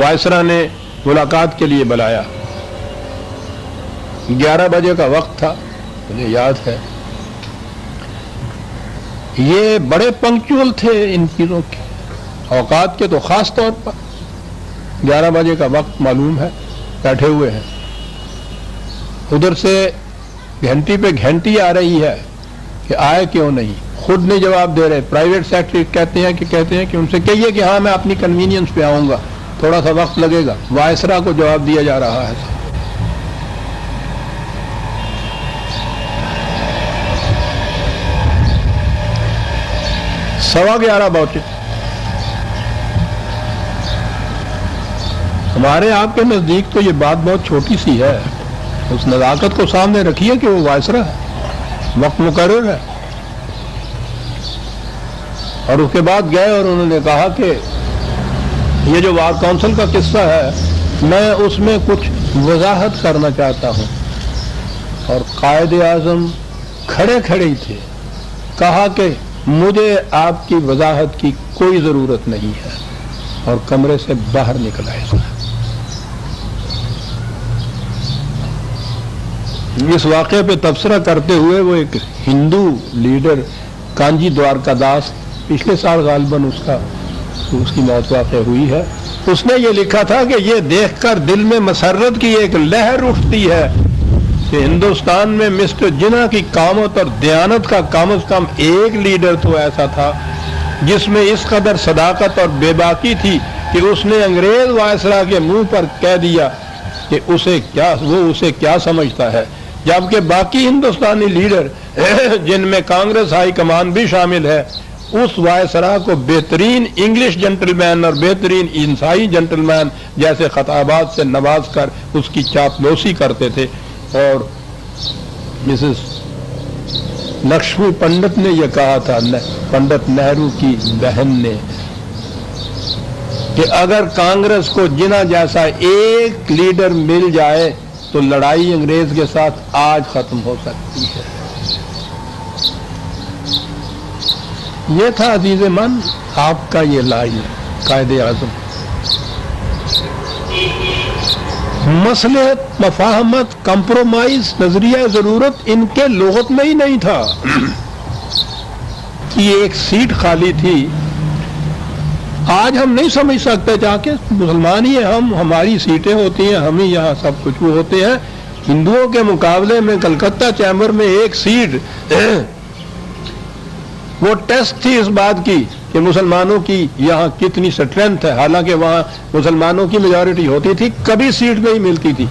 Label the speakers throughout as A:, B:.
A: وائسرا نے ملاقات کے لیے بلایا. 11 بجے کا وقت تھا, مجھے یاد ہے. یہ بڑے پنکچول تھے ان چیزوں کے, اوقات کے تو خاص طور پر. 11 بجے کا وقت معلوم ہے, بیٹھے ہوئے ہیں. ادھر سے گھنٹی پہ گھنٹی آ رہی ہے کہ آئے کیوں نہیں. خود نہیں جواب دے رہے, پرائیویٹ سیکرٹری کہتے ہیں کہ ان سے کہیے کہ ہاں میں اپنی کنوینئنس پہ آؤں گا, تھوڑا سا وقت لگے گا. وائسرا کو جواب دیا جا رہا ہے. 11:15 پہنچے. ہمارے آپ کے نزدیک تو یہ بات بہت چھوٹی سی ہے. اس نزاکت کو سامنے رکھیے کہ وہ وائسرا ہے, وقت مقرر ہے. اور اس کے بعد گئے اور انہوں نے کہا کہ یہ جو وار کونسل کا قصہ ہے میں اس میں کچھ وضاحت کرنا چاہتا ہوں. اور قائد اعظم کھڑے ہی تھے. کہا کہ مجھے آپ کی وضاحت کی کوئی ضرورت نہیں ہے, اور کمرے سے باہر نکل آئے. اس واقعے پہ تبصرہ کرتے ہوئے وہ ایک ہندو لیڈر کانجی دوارکا داس, پچھلے سال غالباً اس کی موت واقع ہوئی ہے, اس نے یہ لکھا تھا کہ یہ دیکھ کر دل میں مسرت کی ایک لہر اٹھتی ہے کہ ہندوستان میں مسٹر جناح کی قامت اور دیانت کا کم از کم ایک لیڈر تو ایسا تھا جس میں اس قدر صداقت اور بے باکی تھی کہ اس نے انگریز وائسرا کے منہ پر کہہ دیا کہ وہ اسے کیا سمجھتا ہے, جبکہ باقی ہندوستانی لیڈر جن میں کانگریس ہائی کمان بھی شامل ہے اس وائسرا کو بہترین انگلش جنٹل مین اور بہترین عیسائی جنٹل مین جیسے خطابات سے نواز کر اس کی چاپلوسی کرتے تھے. اور مسز لکشمی پنڈت نے یہ کہا تھا, پنڈت نہرو کی بہن نے, کہ اگر کانگریس کو جناح جیسا ایک لیڈر مل جائے تو لڑائی انگریز کے ساتھ آج ختم ہو سکتی ہے. یہ تھا عزیز من آپ کا یہ لائن قائد اعظم. مصلحت, مفاہمت, کمپرومائز, نظریہ ضرورت ان کے لغت میں ہی نہیں تھا. یہ ایک سیٹ خالی تھی. آج ہم نہیں سمجھ سکتے جا کے مسلمان ہی ہیں ہماری سیٹیں ہوتی ہیں, ہم ہی یہاں سب کچھ وہ ہوتے ہیں. ہندوؤں کے مقابلے میں کلکتہ چیمبر میں ایک سیٹ وہ ٹیسٹ تھی اس بات کی کہ مسلمانوں کی یہاں کتنی اسٹرینتھ ہے, حالانکہ وہاں مسلمانوں کی میجورٹی ہوتی تھی, کبھی سیٹ نہیں ملتی تھی.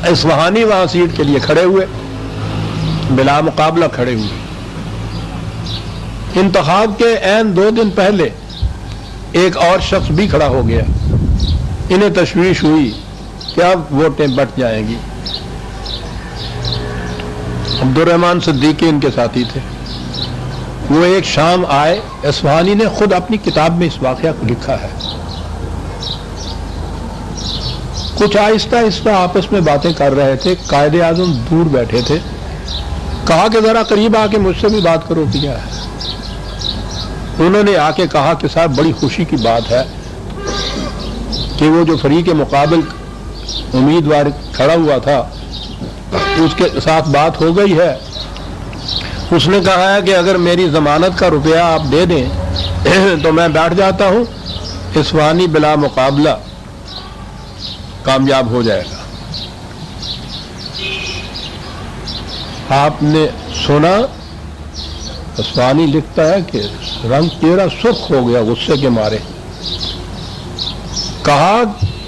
A: اصفہانی وہاں سیٹ کے لیے کھڑے ہوئے, بلا مقابلہ کھڑے ہوئے. انتخاب کے عین 2 دن پہلے ایک اور شخص بھی کھڑا ہو گیا. انہیں تشویش ہوئی کہ اب ووٹیں بٹ جائیں گی. عبدالرحمان صدیقی ان کے ساتھی تھے. وہ ایک شام آئے, اصفہانی نے خود اپنی کتاب میں اس واقعہ کو لکھا ہے. کچھ آہستہ آہستہ آپس میں باتیں کر رہے تھے. قائد اعظم دور بیٹھے تھے. کہا کہ ذرا قریب آ کے مجھ سے بھی بات کرو کیا ہے. انہوں نے آ کے کہا کہ صاحب بڑی خوشی کی بات ہے کہ وہ جو فریق مقابل امیدوار کھڑا ہوا تھا اس کے ساتھ بات ہو گئی ہے. اس نے کہا ہے کہ اگر میری ضمانت کا روپیہ آپ دے دیں تو میں بیٹھ جاتا ہوں, اصفہانی بلا مقابلہ کامیاب ہو جائے گا. آپ نے سنا, اصفہانی لکھتا ہے کہ رنگ چہرہ سرخ ہو گیا غصے کے مارے. کہا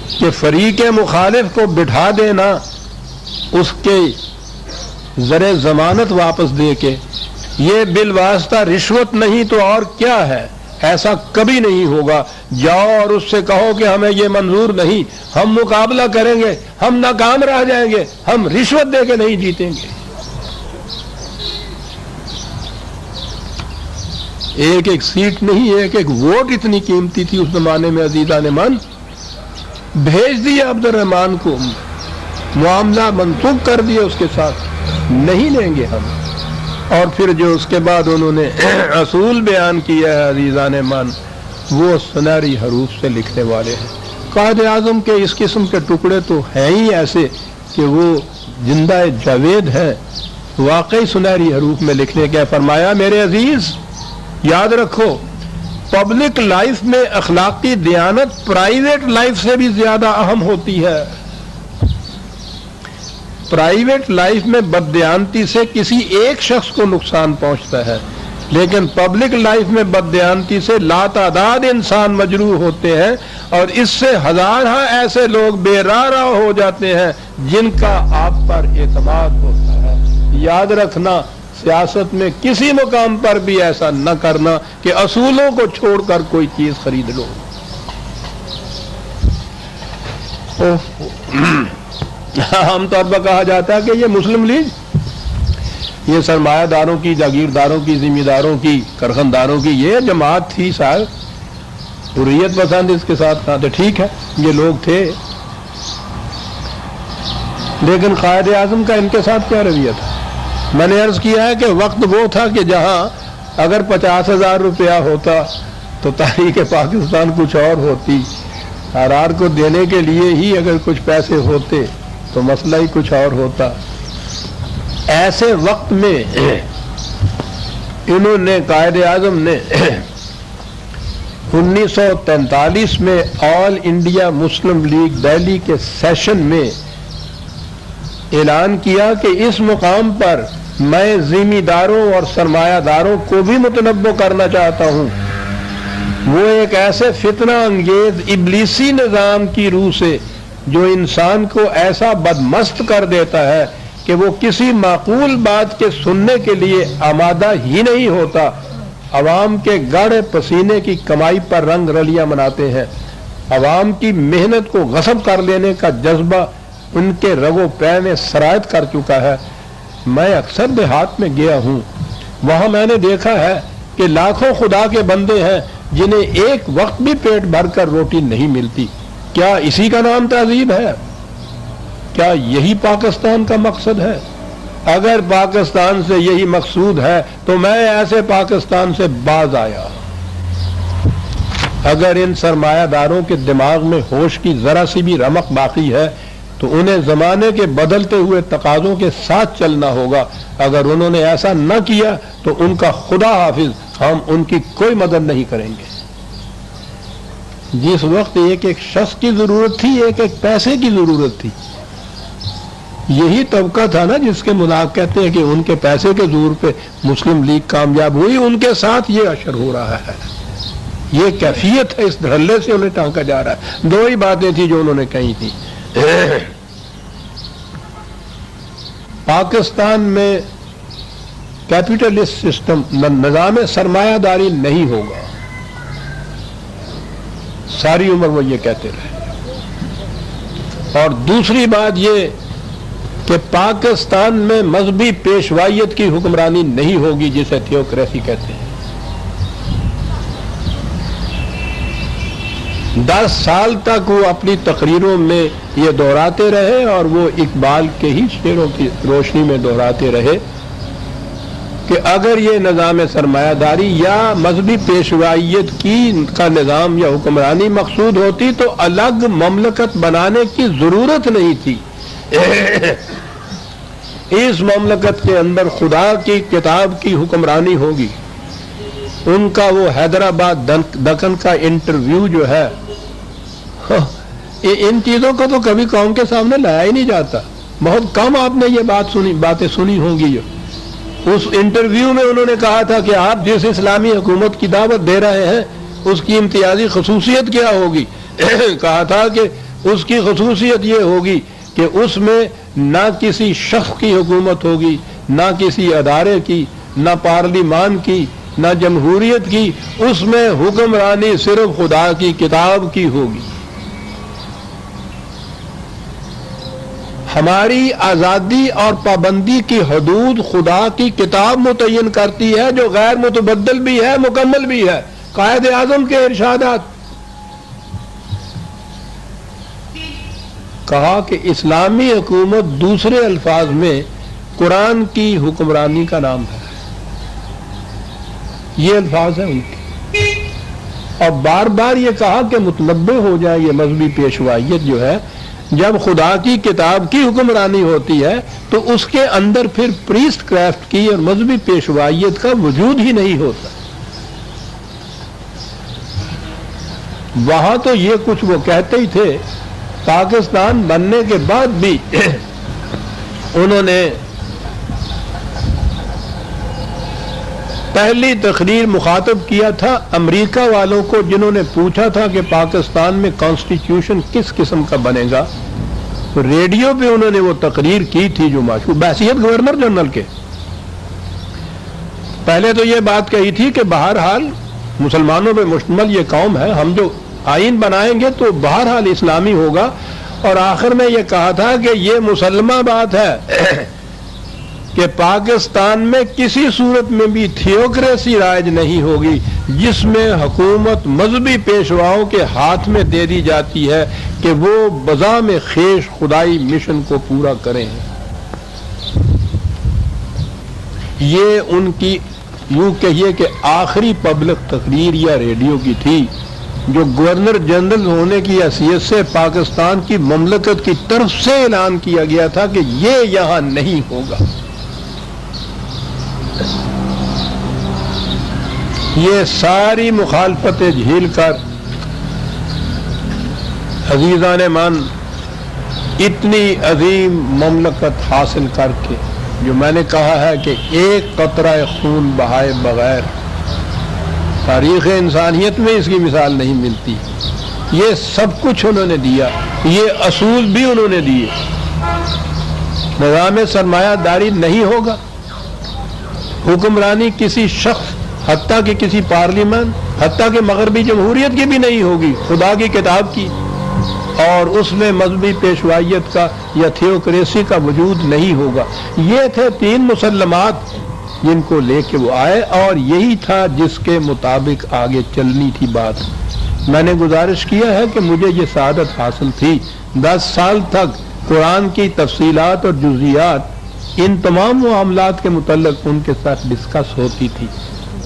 A: کہ فریق مخالف کو بٹھا دینا, اس کے زر ضمانت واپس دے کے, یہ بالواسطہ رشوت نہیں تو اور کیا ہے. ایسا کبھی نہیں ہوگا. جاؤ اور اس سے کہو کہ ہمیں یہ منظور نہیں, ہم مقابلہ کریں گے, ہم ناکام رہ جائیں گے, ہم رشوت دے کے نہیں جیتیں گے. ایک ایک سیٹ نہیں, ایک ایک ووٹ اتنی قیمتی تھی اس زمانے میں. عزیزان من, بھیج دیا عبدالرحمان کو, معاملہ منسوخ کر دیا اس کے ساتھ, نہیں لیں گے ہم. اور پھر جو اس کے بعد انہوں نے اصول بیان کیا ہے عزیزان من, وہ سنہری حروف سے لکھنے والے ہیں. قائد اعظم کے اس قسم کے ٹکڑے تو ہیں ہی ایسے کہ وہ زندہ جاوید ہے، واقعی سنہری حروف میں لکھنے کے. فرمایا میرے عزیز یاد رکھو، پبلک لائف میں اخلاقی دیانت پرائیویٹ لائف سے بھی زیادہ اہم ہوتی ہے. پرائیویٹ لائف میں بددیانتی سے کسی ایک شخص کو نقصان پہنچتا ہے، لیکن پبلک لائف میں بددیانتی سے لاتعداد انسان مجروح ہوتے ہیں، اور اس سے ہزارہ ایسے لوگ بے راہ ہو جاتے ہیں جن کا آپ پر اعتماد ہوتا ہے. یاد رکھنا، سیاست میں کسی مقام پر بھی ایسا نہ کرنا کہ اصولوں کو چھوڑ کر کوئی چیز خرید لو. عام طور پر کہا جاتا ہے کہ یہ مسلم لیگ، یہ سرمایہ داروں کی، جاگیرداروں کی، ذمہ داروں کی، کارخانداروں کی یہ جماعت تھی. صاحب حریت پسند اس کے ساتھ کہاں تھے؟ ٹھیک ہے یہ لوگ تھے، لیکن قائد اعظم کا ان کے ساتھ کیا رویہ تھا؟ میں نے عرض کیا ہے کہ وقت وہ تھا کہ جہاں اگر 50,000 روپیہ ہوتا تو تحریک پاکستان کچھ اور ہوتی، آرآر کو دینے کے لیے ہی اگر کچھ پیسے ہوتے تو مسئلہ ہی کچھ اور ہوتا. ایسے وقت میں انہوں نے، قائد اعظم نے 1943 میں آل انڈیا مسلم لیگ دہلی کے سیشن میں اعلان کیا کہ اس مقام پر میں ذمہ داروں اور سرمایہ داروں کو بھی متنبع کرنا چاہتا ہوں. وہ ایک ایسے فتنہ انگیز ابلیسی نظام کی روح سے جو انسان کو ایسا بدمست کر دیتا ہے کہ وہ کسی معقول بات کے سننے کے لیے آمادہ ہی نہیں ہوتا، عوام کے گاڑے پسینے کی کمائی پر رنگ رلیاں مناتے ہیں، عوام کی محنت کو غصب کر لینے کا جذبہ ان کے رگ و پے میں سرایت کر چکا ہے. میں اکثر دیہات میں گیا ہوں، وہاں میں نے دیکھا ہے کہ لاکھوں خدا کے بندے ہیں جنہیں ایک وقت بھی پیٹ بھر کر روٹی نہیں ملتی. کیا اسی کا نام تہذیب ہے؟ کیا یہی پاکستان کا مقصد ہے؟ اگر پاکستان سے یہی مقصود ہے تو میں ایسے پاکستان سے باز آیا. اگر ان سرمایہ داروں کے دماغ میں ہوش کی ذرا سی بھی رمق باقی ہے تو انہیں زمانے کے بدلتے ہوئے تقاضوں کے ساتھ چلنا ہوگا. اگر انہوں نے ایسا نہ کیا تو ان کا خدا حافظ، ہم ان کی کوئی مدد نہیں کریں گے. جس وقت ایک ایک شخص کی ضرورت تھی، ایک ایک پیسے کی ضرورت تھی، یہی طبقہ تھا نا جس کے ملاق کہتے ہیں کہ ان کے پیسے کے زور پہ مسلم لیگ کامیاب ہوئی، ان کے ساتھ یہ اشر ہو رہا ہے. یہ کیفیت ہے، اس دھڑلے سے انہیں ٹانکا جا رہا ہے. دو ہی باتیں تھی جو انہوں نے کہی تھی. پاکستان میں کیپٹلسٹ سسٹم، نظام سرمایہ داری نہیں ہوگا. ساری عمر وہ یہ کہتے رہے. اور دوسری بات یہ کہ پاکستان میں مذہبی پیشوائیت کی حکمرانی نہیں ہوگی جسے تھیوکریسی کہتے ہیں. 10 سال تک وہ اپنی تقریروں میں یہ دہراتے رہے اور وہ اقبال کے ہی شعروں کی روشنی میں دہراتے رہے کہ اگر یہ نظام سرمایہ داری یا مذہبی پیشوائیت کا نظام یا حکمرانی مقصود ہوتی تو الگ مملکت بنانے کی ضرورت نہیں تھی. اس مملکت کے اندر خدا کی کتاب کی حکمرانی ہوگی. ان کا وہ حیدرآباد دکن کا انٹرویو جو ہے، ان چیزوں کو تو کبھی قوم کے سامنے لایا ہی نہیں جاتا. بہت کم آپ نے یہ باتیں سنی ہوں گی. اس انٹرویو میں انہوں نے کہا تھا کہ آپ جس اسلامی حکومت کی دعوت دے رہے ہیں اس کی امتیازی خصوصیت کیا ہوگی؟ کہا تھا کہ اس کی خصوصیت یہ ہوگی کہ اس میں نہ کسی شخص کی حکومت ہوگی، نہ کسی ادارے کی، نہ پارلیمان کی، نہ جمہوریت کی. اس میں حکمرانی صرف خدا کی کتاب کی ہوگی. ہماری آزادی اور پابندی کی حدود خدا کی کتاب متعین کرتی ہے جو غیر متبدل بھی ہے، مکمل بھی ہے. قائد اعظم کے ارشادات. کہا کہ اسلامی حکومت دوسرے الفاظ میں قرآن کی حکمرانی کا نام ہے. یہ الفاظ ہیں ان کے. اور بار بار یہ کہا کہ متنبع ہو جائے یہ مذہبی پیشوائیت جو ہے، جب خدا کی کتاب کی حکمرانی ہوتی ہے تو اس کے اندر پھر پریسٹ کرافٹ کی اور مذہبی پیشوائیت کا وجود ہی نہیں ہوتا۔ وہاں تو یہ کچھ وہ کہتے ہی تھے، پاکستان بننے کے بعد بھی انہوں نے پہلی تقریر مخاطب کیا تھا امریکہ والوں کو، جنہوں نے پوچھا تھا کہ پاکستان میں کانسٹیٹیوشن کس قسم کا بنے گا، تو ریڈیو پہ انہوں نے وہ تقریر کی تھی جو مشہور بحیثیت گورنر جنرل کے۔ پہلے تو یہ بات کہی تھی کہ بہرحال مسلمانوں پہ مشتمل یہ قوم ہے، ہم جو آئین بنائیں گے تو بہرحال اسلامی ہوگا، اور آخر میں یہ کہا تھا کہ یہ مسلمہ بات ہے کہ پاکستان میں کسی صورت میں بھی تھیوکریسی رائج نہیں ہوگی جس میں حکومت مذہبی پیشواؤں کے ہاتھ میں دے دی جاتی ہے کہ وہ بذام خیش خدائی مشن کو پورا کریں۔ یہ ان کی یوں کہیے کہ آخری پبلک تقریر یا ریڈیو کی تھی، جو گورنر جنرل ہونے کی حیثیت سے پاکستان کی مملکت کی طرف سے اعلان کیا گیا تھا کہ یہ یہاں نہیں ہوگا۔ یہ ساری مخالفتیں جھیل کر عزیزان من اتنی عظیم مملکت حاصل کر کے، جو میں نے کہا ہے کہ ایک قطرہ خون بہائے بغیر تاریخ انسانیت میں اس کی مثال نہیں ملتی، یہ سب کچھ انہوں نے دیا، یہ اصول بھی انہوں نے دیے۔ نظام سرمایہ داری نہیں ہوگا، حکمرانی کسی شخص حتیٰ کہ کسی پارلیمان، حتیٰ کہ مغربی جمہوریت کی بھی نہیں ہوگی، خدا کی کتاب کی، اور اس میں مذہبی پیشوائیت کا یا تھیوکریسی کا وجود نہیں ہوگا۔ یہ تھے تین مسلمات جن کو لے کے وہ آئے، اور یہی تھا جس کے مطابق آگے چلنی تھی بات۔ میں نے گزارش کیا ہے کہ مجھے یہ سعادت حاصل تھی، 10 سال تک قرآن کی تفصیلات اور جزئیات ان تمام معاملات کے متعلق ان کے ساتھ ڈسکس ہوتی تھی،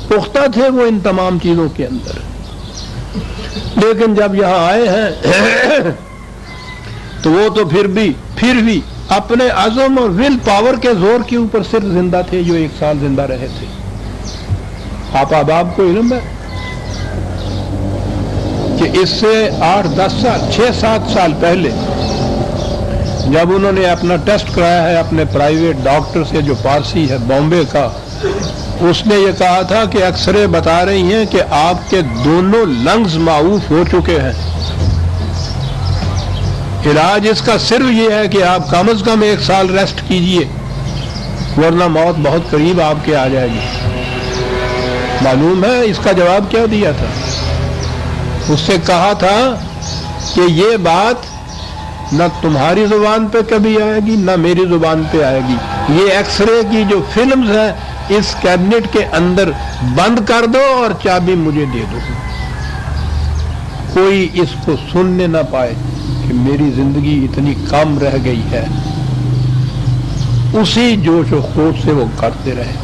A: پختہ تھے وہ ان تمام چیزوں کے اندر۔ لیکن جب یہاں آئے ہیں تو وہ تو پھر بھی اپنے عزم اور ول پاور کے زور کے اوپر صرف زندہ تھے، جو 1 سال زندہ رہے تھے۔ آپ احباب کو علم ہے کہ اس سے 8-10 سال 6-7 سال پہلے جب انہوں نے اپنا ٹیسٹ کرایا ہے اپنے پرائیویٹ ڈاکٹر سے جو پارسی ہے بامبے کا، اس نے یہ کہا تھا کہ ایکس رے بتا رہی ہیں کہ آپ کے دونوں لنگز معوف ہو چکے ہیں، علاج اس کا صرف یہ ہے کہ آپ کم از کم 1 سال ریسٹ کیجئے، ورنہ موت بہت قریب آپ کے آ جائے گی۔ معلوم ہے اس کا جواب کیا دیا تھا؟ اس سے کہا تھا کہ یہ بات نہ تمہاری زبان پہ کبھی آئے گی نہ میری زبان پہ آئے گی، یہ ایکس رے کی جو فلمز ہیں اس کیبنٹ کے اندر بند کر دو اور چابی مجھے دے دو، کوئی اس کو سننے نہ پائے کہ میری زندگی اتنی کم رہ گئی ہے۔ اسی جوش و خروش سے وہ کرتے رہے،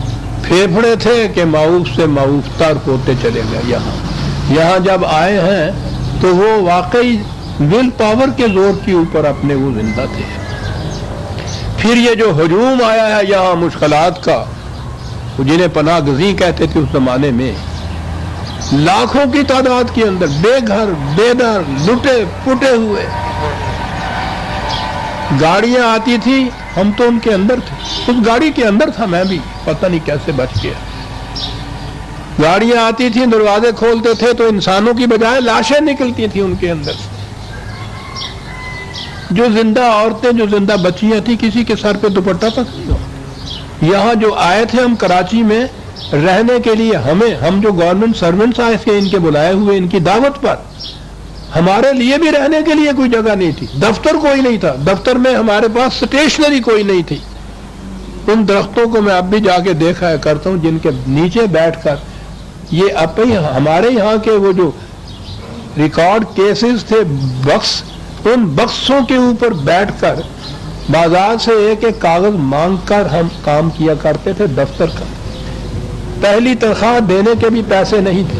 A: پھیپھڑے تھے کہ معوف سے معوف تر ہوتے چلے گئے۔ یہاں جب آئے ہیں تو وہ واقعی ول پاور کے زور کے اوپر اپنے وہ زندہ تھے۔ پھر یہ جو ہجوم آیا ہے یہاں مشکلات کا، جنہیں پناہ گزیں کہتے تھے اس زمانے میں، لاکھوں کی تعداد کے اندر بے گھر بے در لٹے پٹے ہوئے، گاڑیاں آتی تھی، ہم تو ان کے اندر تھے، اس گاڑی کے اندر تھا میں بھی، پتہ نہیں کیسے بچ گیا۔ گاڑیاں آتی تھیں، دروازے کھولتے تھے تو انسانوں کی بجائے لاشیں نکلتی تھیں ان کے اندر، جو زندہ عورتیں جو زندہ بچیاں تھیں کسی کے سر پہ دوپٹہ تک نہیں ہو۔ یہاں جو آئے تھے ہم کراچی میں رہنے کے لیے، ہم جو گورنمنٹ سرونٹس آئے تھے ان کے بلائے ہوئے ان کی دعوت پر، ہمارے لیے بھی رہنے کے لیے کوئی جگہ نہیں تھی، دفتر کوئی نہیں تھا، دفتر میں ہمارے پاس سٹیشنری کوئی نہیں تھی۔ ان درختوں کو میں اب بھی جا کے دیکھا کرتا ہوں جن کے نیچے بیٹھ کر یہ اپنی ہمارے یہاں کے وہ جو ریکارڈ کیسز تھے بکس، ان بکسوں کے اوپر بیٹھ کر بازار سے ایک ایک کاغذ مانگ کر ہم کام کیا کرتے تھے دفتر کا۔ پہلی تنخواہ دینے کے بھی پیسے نہیں تھے،